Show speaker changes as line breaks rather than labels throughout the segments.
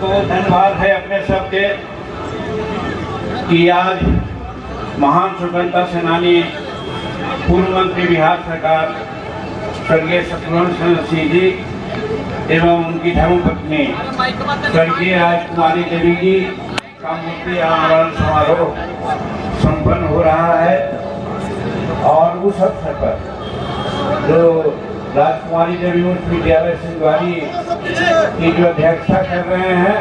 को धन्यवाद है अपने सबके कि आज महान स्वतंत्रता सेनानी पूर्व मंत्री बिहार सरकार स्वर्गीय शत्रुघ्न सिंह जी एवं उनकी धर्मपत्नी स्वर्गीय राजकुमारी देवी जी का मूर्ति अनावरण समारोह संपन्न हो रहा है। और उस अवसर पर जो राजकुमारी देवी उच्च विद्यालय सिंधवारी की जो अध्यक्षता कर रहे हैं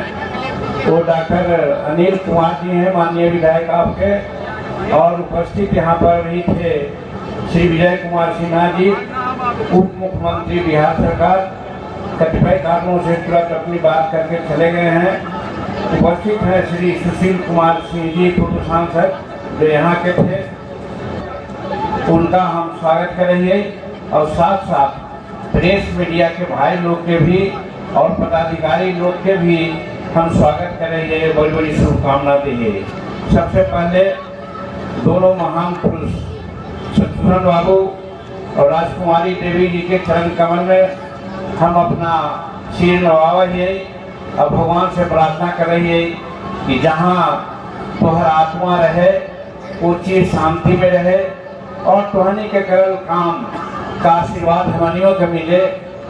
वो डॉक्टर अनिल कुमार जी हैं, माननीय विधायक आपके। और उपस्थित यहाँ पर भी थे श्री विजय कुमार सिन्हा जी, उप मुख्यमंत्री बिहार सरकार, कतिपय कारणों से तुरंत अपनी बात करके चले गए हैं। उपस्थित है श्री सुशील कुमार सिंह जी, पूर्व सांसद जो यहाँ के थे, उनका हम स्वागत करेंगे। और साथ साथ प्रेस मीडिया के भाई लोग के भी और पदाधिकारी लोग के भी हम स्वागत करेंगे, बड़ी बड़ी शुभकामना देंगे। सबसे पहले दोनों महान पुरुष शत्रुघ्न बाबू और राजकुमारी देवी जी के चरण कमल में हम अपना सिर नवाइए और भगवान से प्रार्थना करेंगे कि जहाँ तोहर आत्मा रहे वो चीज शांति में रहे और तोहनी के करल काम का आशीर्वाद हमनियों को मिले,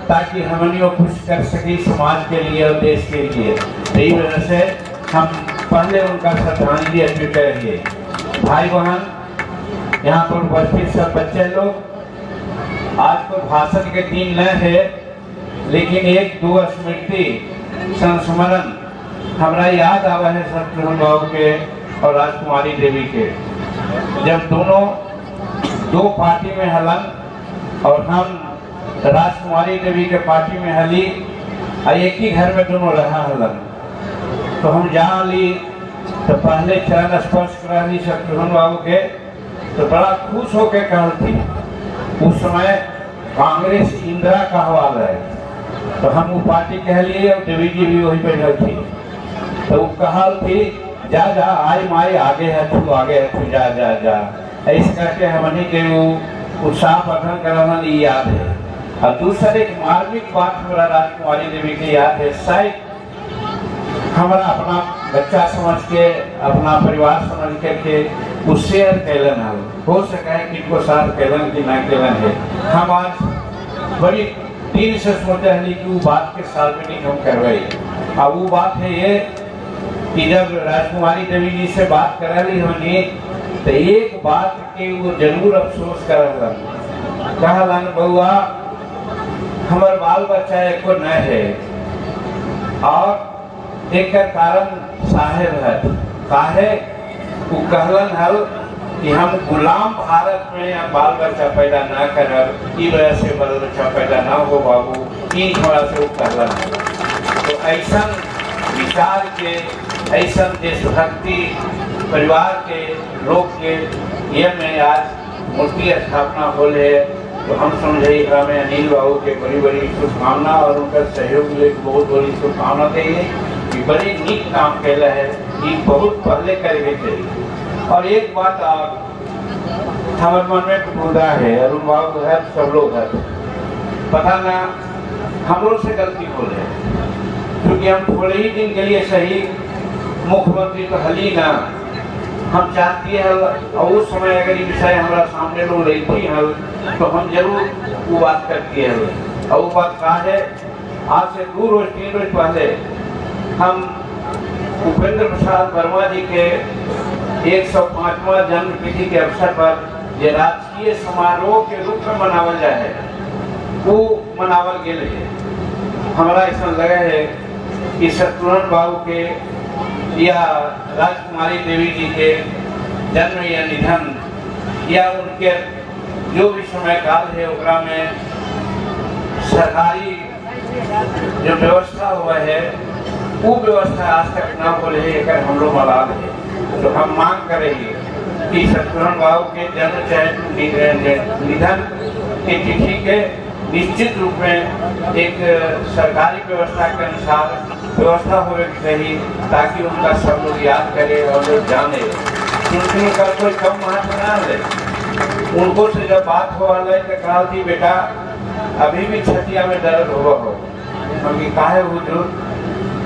ताकि हमनियों खुश कर सके समाज के लिए और देश के लिए। यही वजह से हम पहले उनका श्रद्धांजलि अर्पित करेंगे। भाई बहन, यहाँ पर उपस्थित सब बच्चे लोग, आज तो भाषण के दिन न है, लेकिन एक दो स्मृति संस्मरण हमारा याद आवा है शत्रुघ्न बाबू के और राजकुमारी देवी के। जब दोनों दो पार्टी में हलन और हम राजकुमारी देवी के पार्टी में हली, एक ही घर में दोनों रहा हलन, तो हम जहाँ ली तो पहले चरण स्पर्श करा ली शत्रुघ्न बाबू के, तो बड़ा खुश होके कहल थी। उस समय कांग्रेस इंदिरा का हवाल है, तो हम वो पार्टी कह लिए और देवी जी भी वही बैठल थी। तो वो कहल थी जा जा आई माई आगे है तू, आगे है तू, जा जा जा, ऐसे करके हमने के वो उत्साह प्रकट कराना याद है। और दूसरा एक मार्मिक बात हमारा राजकुमारी देवी की याद है, शायद हमारा अपना बच्चा समझ के, अपना परिवार समझ करके वो शेयर कैलन है, हो सके है कि को साथ कैलन की ना कैलन है। हम आज बड़ी दिन से सोचे हैं कि वो बात के सार्वजनिक हम करवाई। अब वो बात है ये कि जब राजकुमारी देवी जी से बात करा ली हमने, तो एक बात के वो जरूर अफसोस कहलन, बउआ हमार बाल बच्चा एको न है और एक कारण साहेब है, काहे वो कहलन हल कि हम गुलाम भारत में बाल बच्चा पैदा ना करब, ई वजह से बाल बच्चा पैदा ना हो बाबू, ई थोड़ा से वो कहलन है। तो ऐसा विचार के, ऐसा देशभक्ति परिवार के लोग के ये में आज मूर्ति स्थापना हो है, तो हम समझे में अनिल बाबू के बड़ी बड़ी शुभकामना और उनका सहयोग के लिए बहुत बड़ी शुभकामना देंगे कि बड़ी नीक काम कैला है, ये बहुत पहले करके चाहिए। और एक बात हमारे मन में टूटा है, अरुण बाबू है, सब लोग है, पता ना हम लोग से गलती हो रहे, क्योंकि हम थोड़े ही दिन के लिए सही मुख्यमंत्री तो हली ना, हम चाहती है और उस समय अगर ये विषय हमारा सामने लोग लेती है तो हम जरूर वो बात करती है। और वो बात कहा है, आज से 2 रोज 3 रोज पहले हम उपेंद्र प्रसाद वर्मा जी के 105वां जन्म तिथि के अवसर पर ये राजकीय समारोह के रूप में मनावल जाए, वो मनावल गेल है। हमारा ऐसा लगा है कि शत्रुघ्न बाबू के या राजकुमारी देवी जी के जन्म या निधन या उनके जो भी समय काल है ओकरा में सरकारी जो व्यवस्था हुआ है वो व्यवस्था आज तक न हो रही है, हम लोग मलाल है। तो हम मांग करेंगे कि शत्रुघ्न बाबू के जन्म चाहे निधन की तिथि के निश्चित रूप में एक सरकारी व्यवस्था के अनुसार व्यवस्था होनी चाहिए, ताकि उनका सब लोग याद करें और लोग जाने। उनके का कोई कम महत्व ना ले। उनको से जब बात हो रहा है तो कहा थी बेटा अभी भी छतिया में दर्द हुआ हो, हम काहे हुजूर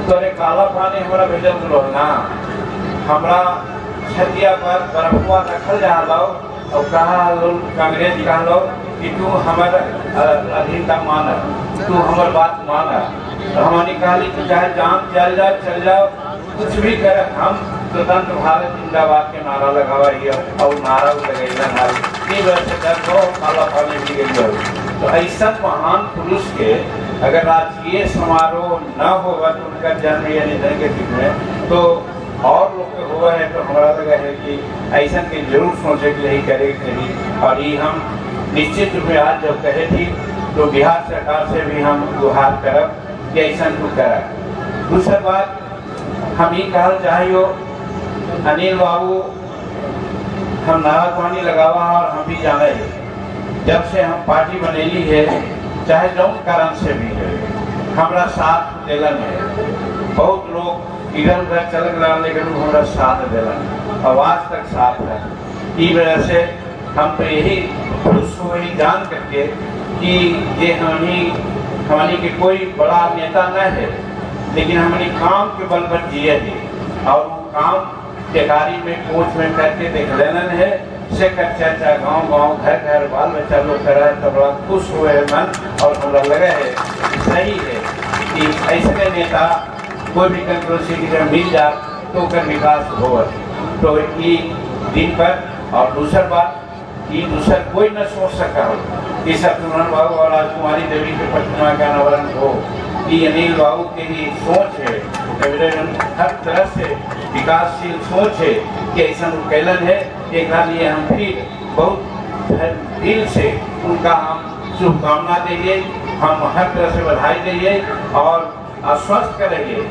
तोरे काला पानी हमारा भेजल लो ना हमरा छतिया पर बरफुआ रखल जा लो और कहा कांग्रेस कहा लो कि तू हमारा अधीनता माना, तू हमार बात माना। तो हमने कहा कि चाहे जान चल जाओ कुछ भी करे, हम स्वतंत्र भारत जिंदाबाद के नारा लगावा और नारा लगेगा काला पानी भी गई। तो ऐसा महान पुरुष के अगर राजकीय समारोह न होगा तो उनका जन्म या निधन के दिन में तो और लोग के हुआ है, तो हमारा लगा है कि ऐसा के जरूर सोचे कि यही करे नहीं। और ये हम निश्चित रूप में आज जब कहे थी तो बिहार सरकार से भी हम गुहार करब कि ऐसा तो करा। दूसरा बात हम ये कहना चाहिए अनिल बाबू हम नारा पानी लगावा और हम भी जाना है जब से हम पार्टी बनेली है चाहे जौन कारण से भी है हमारा साथ दिलन है। बहुत लोग इधर उधर चल गया लेकिन हमारा साथ दिलन और आज तक साथ है। इस वजह से हम तो यही खुश हो ही जान करके कि ये हमारी के कोई बड़ा नेता न है लेकिन हमारी काम के बल पर जिए है और वो काम टेकारी में कोच में करके देख लेना है से चर्चा गांव गांव घर घर बाल बच्चा लोग कर रहा है तो बड़ा खुश हुए है मन। और हमारा लगा है सही है कि ऐसे नेता कोई भी कंट्रोवर्सी की जब मिल जाए तो कर विकास हो। तो ये दिन पर और दूसरा बात ये दूसरा कोई न सोच सका हो कि सत्यनारायण बाबू और राजकुमारी देवी के प्रतिमा का अनावरण हो। ये अनिल बाबू की ही सोच है, हर तरह से विकासशील सोच है कि ऐसा कैलन है। एक लिए हम फिर बहुत दिल से उनका हम शुभकामना देंगे, हम हर तरह से बधाई देंगे और आश्वस्त करेंगे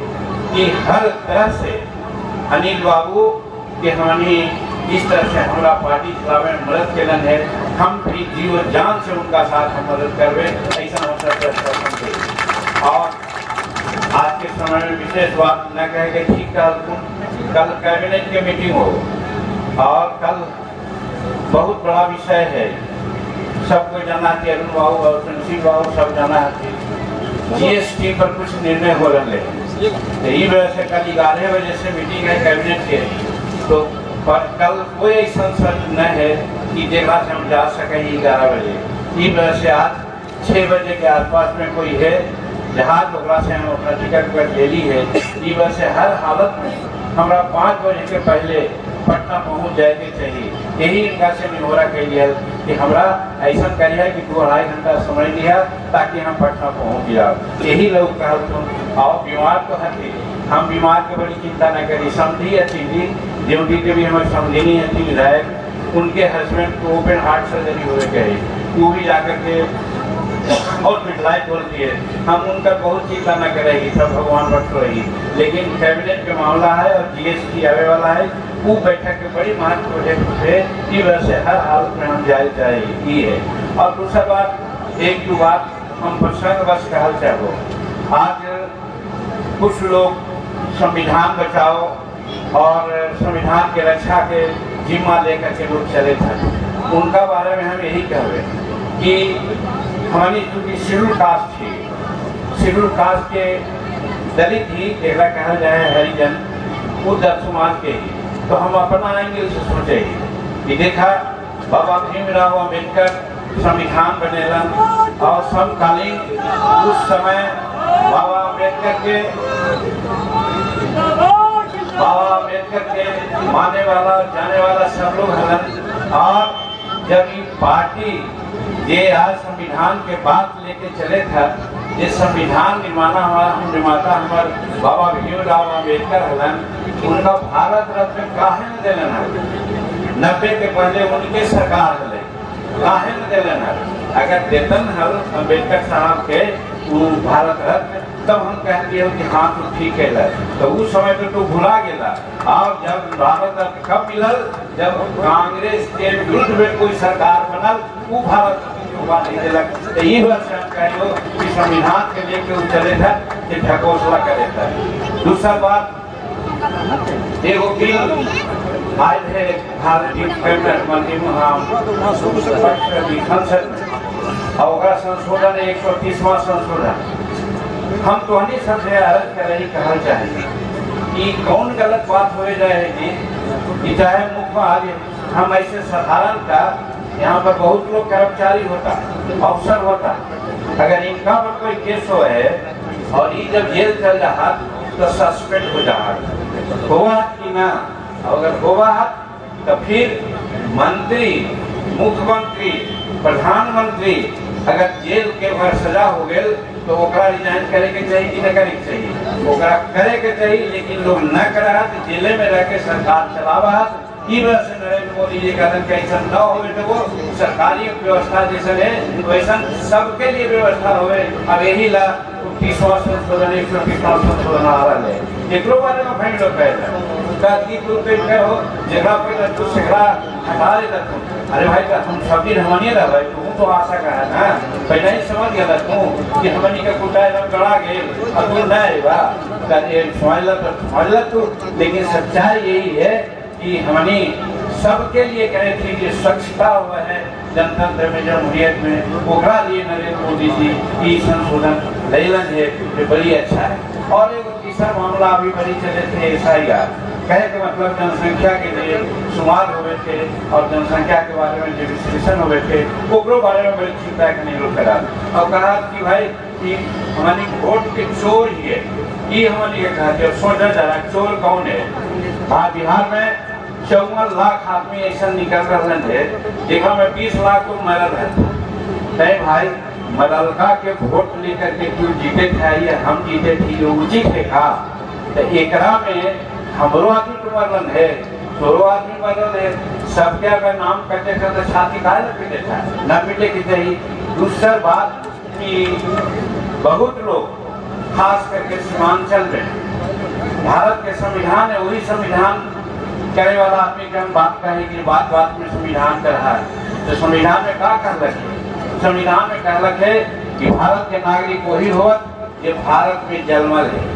कि हर तरह से अनिल बाबू के हमारी इस तरह से हमारा पार्टी चलावे में मदद कैलन है। हम भी जीवन जान से उनका साथ हम मदद करवे ऐसा हम। और आज के समय में विशेष बात न कहेंगे ठीक कल कैबिनेट की मीटिंग हो और कल बहुत बड़ा विषय है, सबको जाना है अरुण बाबू और तुलसी बाबू सब जाना है GST पर कुछ निर्णय हो रहे हैं। यही वजह से कल 11 बजे से मीटिंग है कैबिनेट के। तो पर कल कोई ऐसा न है कि जगह से हम जा सके 11 बजे। इस वजह से आज 6 बजे के आसपास में कोई है जहाज ओकरा से हम अपना टिकट पर ले ली है। इस वजह से हर हालत में हमारा 5 बजे के पहले पटना पहुंच जाएके चाहिए। यही इनका से निहोरा के लिए कि हमारा ऐसा करिए कि 2-2.5 घंटा समय लिया ताकि हम पटना पहुंच जाओ। यही लोग कहा तुम और बीमार तो हती हम बीमार के बड़ी चिंता न करी। समझी अच्छी थी ड्यूटी के भी हमें समझनी अच्छी विधायक उनके हस्बैंड को ओपन हार्ट सर्जरी हुए गए वो भी जाकर के और मिठाई बोलती है। हम उनका बहुत चिंता न करेगी, सब भगवान भक्त रही। लेकिन कैबिनेट का मामला है और GST आने वाला है, वो बैठक के बड़ी महत्व है। इस वजह से हर हालत में हम जाए चाहिए है। और दूसरा बात एक दो बात हम प्रसंग बस कहल चाहो। आज कुछ लोग संविधान बचाओ और संविधान के रक्षा के जिम्मा लेकर के लोग चले थे। उनका बारे में हम यही कहे कि हमारी चूँकि शेड्यूल कास्ट थी, शेड्यूल कास्ट के दलित ही एक कहा जाए हरिजन वो दलित समाज के ही। तो हम अपना एंगल से सोचे कि देखा बाबा भीमराव अम्बेडकर संविधान बनेलन और समकालीन उस समय बाबा अम्बेडकर के माने वाला जाने वाला सब लोग हलन। और जब ये पार्टी ये आज संविधान के बात लेके चले था, ये संविधान निर्माता हमारे बाबा भीमराव अम्बेडकर हलन। उनका भारत रत्न काहे न दिलन है 90 के पहले उनके सरकार हले काहे न दिलन है। अगर देतन हल अम्बेडकर साहब के वो भारत रत्न तब हम कहते हैं कि हाँ तो ठीक है। तो उस समय तो भुला गया। और जब भारत रत्न कब मिलल जब कांग्रेस के विरुद्ध में कोई सरकार बनल वो भारत नहीं दिलक। तो ये बात से हम कहो कि संविधान के लेके चले था कि ढकोसला करे था। दूसरा बात एगो बिल आए थे भारतीय मंत्री संसद और संशोधन 130वां संशोधन हम तो नहीं सबसे अर्ज कर रही कहना चाहिए कि कौन गलत बात हो जाएगी कि चाहे मुख्य आज हम ऐसे साधारण का यहाँ पर बहुत लोग कर्मचारी होता, अफसर होता, अगर इनका पर कोई केस हो है और ये जब जेल चल रहा तो सस्पेंड हो जाए हुआ कि ना, अगर हुआ तो फिर मंत्री, मुख्यमंत्री, प्रधानमंत्री अगर जेल के भर सजा हो गए तो ओकरा रिजाइन करे के चाहिए कि न करे के चाहिए? ओकरा करे के चाहिए, लेकिन लोग न करा तो जेले में रह के सरकार चलावा। ई वजह से नरेंद्र मोदी जी कहते कि ऐसा न हो तो वो सरकारी व्यवस्था जैसे है वैसा सबके लिए व्यवस्था हो। अब यही ला 30वां संशोधन 130वां संशोधन आ रहा है, एक बारे में फाइन लोग कहते हो जगह पे तू सिखला हटा देता तुम। अरे भाई का तुम सब दिन हमने रहा भाई तुम तो आशा का है ना, पहले ही समझ गया तू कि हमनी का कुटा एकदम गड़ा गए अब तू ना समझ ला तू। लेकिन सच्चाई यही है कि हमने सबके लिए कहे थे कि स्वच्छता हुआ है जनतंत्र में, जमहूरियत में, ओकरा लिए नरेंद्र मोदी जी की संशोधन लैलन है जो बड़ी अच्छा है। और एक तीसरा मामला अभी बड़ी चले थे एसआईआर, कहे के मतलब जनसंख्या के लिए शुमार हुए थे और जनसंख्या के बारे में जो विश्लेषण हुए थे ओकरो बारे में बड़ी चिंता के नहीं लोग करा और कहा कि भाई कि हमारी वोट के चोर ही है, ये हमारी कहा जब सोचा जा रहा चोर कौन है। बिहार में 54 लाख आदमी ऐसा निकल रहे थे, देखा मैं 20 लाख को मरल है भाई, मरलका के वोट लेकर के क्यों जीते थे, ये हम जीते थे उचित है का? तो एकरा में हमरो आदमी तो मरल है, तोरो आदमी मरल है, सबके अगर नाम करते थे तो छाती काहे न पीटे था, न पीटे की चाहिए। दूसरा बात कि बहुत लोग खास करके सीमांचल में भारत के संविधान है, वही संविधान करे वाला आदमी की हम बात कहें कि बात बात में संविधान कर रहा है। तो संविधान में क्या कहलक है? संविधान में कहलक है कि भारत के नागरिक वही हो जो भारत में जन्मल है।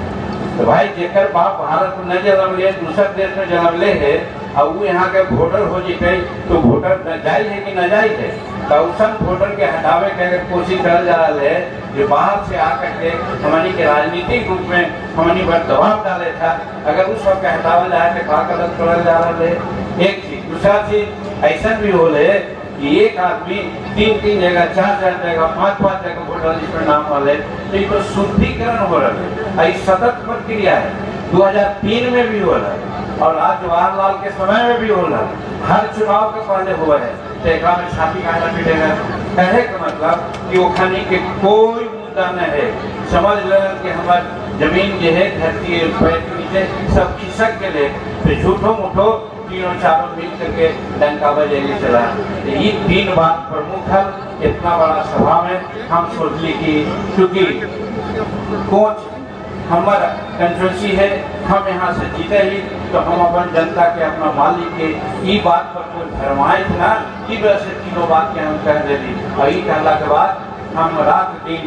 तो भाई जेकर बाप भारत में न जन्म ले दूसरे देश में जन्म ले है और वो यहाँ के वोटर हो जाए तो वोटर जायज है कि न जायज है? तो उसन वोटर के हटावे के अगर कोशिश कर जा रहा है जो बाहर से आकर के हमारी के राजनीतिक रूप में हमारी पर दबाव डाले था, अगर उस वक्त हटावे जाए तो क्या गलत छोड़ा जा रहा है? एक चीज। दूसरा चीज ऐसा भी हो रहे कि एक आदमी 3-3 जगह 4-4 जगह 5-5 जगह वोटर लिस्ट में नाम वाले तो ये तो शुद्धिकरण हो रहा है, सतत प्रक्रिया है। 2003 में भी हो रहा है और आज जवाहरलाल के समय में भी हो रहा है, हर चुनाव के पहले हुआ है। तो एक में छाती काटना पीटेगा कहे का मतलब कि वो खाने के कोई मुद्दा न है। समझ लें कि हमारे जमीन जो है धरती पैर के नीचे सब खिसक के ले तो झूठो मुठो तीनों चारों मिल करके डंका बजेगी चला। ये 3 बात प्रमुख है। इतना बड़ा सभा में हम सोच ली कि क्योंकि कोच हमारा कंट्रोवर्सी है, हम यहाँ से जीते ही तो हम अपन जनता के अपना मालिक के ये बात पर कोई भरमाए ना कि वजह से तीनों बात के हम कह दे दी। और ये कहला के बाद हम रात दिन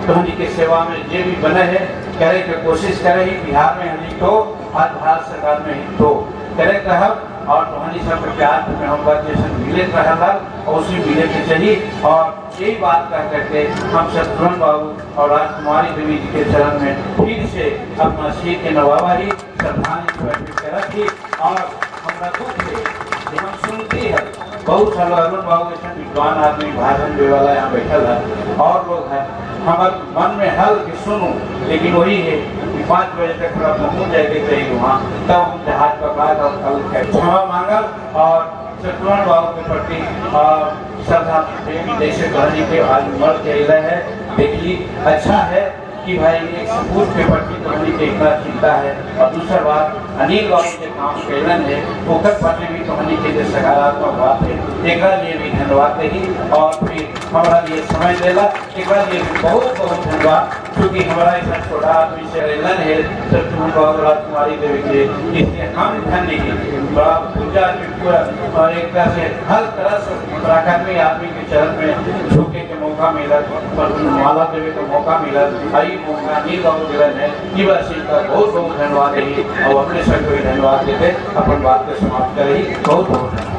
धोनी के सेवा में जे भी बने है करे के कोशिश करे ही बिहार में हम तो आज भारत सरकार में ही तो करे कहब और धोनी सब प्यार में हम जैसे मिले रहा और उसी मिले के चाहिए। और यही बात कह करके हम शत्रुघ्न बाबू और राजकुमारी देवी जी के चरण में फिर से अपना शीर के नवाबारी श्रद्धांजलि रखी। और हमारा दुख है कि हम सुनती है बहुत सारे अरुण बाबू जैसे विद्वान आदमी भाषण देने वाला यहाँ बैठल है और लोग हैं, हमारे मन में हल कि सुनूं, लेकिन वही है कि 5 बजे तक थोड़ा पहुँच जाएगा चाहिए वहाँ, तब हम जहाज पकड़ा और कल क्षमा मांगल और शत्रुघ्न बाबू के प्रति श्रद्धा प्रेमी जैसे कहने के आज मर के है। देखिए अच्छा है कि भाई एक सपूत के प्रति कहने के इतना चिंता है। और दूसरा बात अनिल बाबू के काम कैलन है ओकर प्रति भी कहने के लिए सकारात्मक बात है, एक लिए भी धन्यवाद देगी। और फिर हमारा लिए समय देला एक लिए भी बहुत बहुत धन्यवाद क्योंकि हमारा इतना छोटा आदमी से कैलन है शत्रुघ्न बाबू राजकुमारी देवी के, इसलिए हम धन्य की बड़ा पूजा और एक तरह से हर तरह से पराक्रमी आदमी के चरण में झुके के मौका मिला, माला देवे का मौका मिला, मौका नील बाबू दिलन है। ये बात का बहुत बहुत धन्यवाद है और अपने सब को धन्यवाद देते अपन बात को समाप्त करें। बहुत बहुत धन्यवाद।